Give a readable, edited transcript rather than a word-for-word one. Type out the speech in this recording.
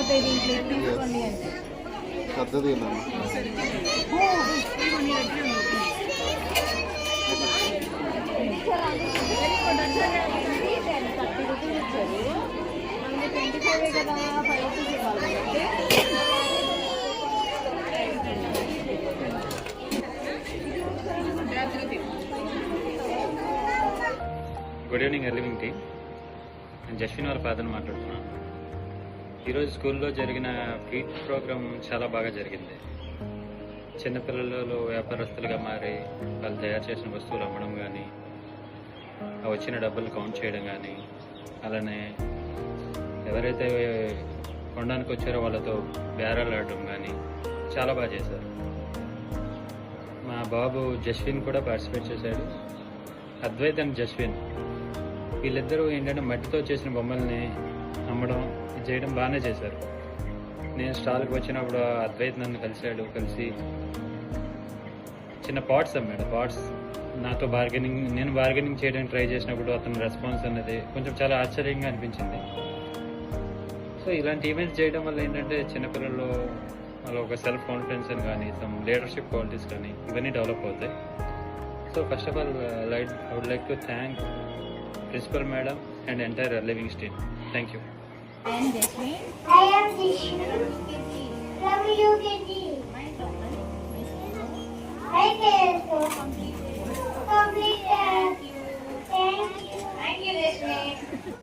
పడతాయి దీంట్లో తీసుకోండి అంటే పద్ధతి కదా 5 రూపీస్ ఇవ్వాలి. గుడ్ ఈవినింగ్ ఎర్లివింగ్ టీమ్. నేను జస్విన్ వాళ్ళ ఫాదర్ని మాట్లాడుతున్నాను. ఈరోజు స్కూల్లో జరిగిన ఫీడ్ ప్రోగ్రామ్ చాలా బాగా జరిగింది. చిన్నపిల్లలు వ్యాపారస్తులుగా మారి వాళ్ళు తయారు చేసిన వస్తువులు అమ్మడం కానీ, ఆ వచ్చిన డబ్బులు కౌంట్ చేయడం కానీ, అలానే ఎవరైతే కొనడానికి వచ్చారో వాళ్ళతో బేరాలు ఆడడం కానీ చాలా బాగా చేశారు. మా బాబు జస్విన్ కూడా పార్టిసిపేట్ చేశాడు. అద్వైత్ అండ్ జస్విన్ వీళ్ళిద్దరూ ఏంటంటే మట్టితో చేసిన బొమ్మల్ని అమ్మడం ఇది చేయడం బాగానే చేశారు. నేను స్టాల్కి వచ్చినప్పుడు అద్వైత్ నన్ను కలిసి చిన్న పాట్స్ అమ్మాడు. పాట్స్ నాతో నేను బార్గెనింగ్ చేయడానికి ట్రై చేసినప్పుడు అతని రెస్పాన్స్ అనేది కొంచెం చాలా ఆశ్చర్యంగా అనిపించింది. సో ఇలాంటి ఈవెంట్స్ చేయడం వల్ల ఏంటంటే చిన్నపిల్లల్లో వాళ్ళ ఒక సెల్ఫ్ కాన్ఫిడెన్స్ అని కానీ సమ్ లీడర్షిప్ క్వాలిటీస్ కానీ ఇవన్నీ డెవలప్ అవుతాయి. So first of all I would like to thank principal madam and entire living steam. Thank you. I am Jasmine. I am Vishnu. From UKG. I can complete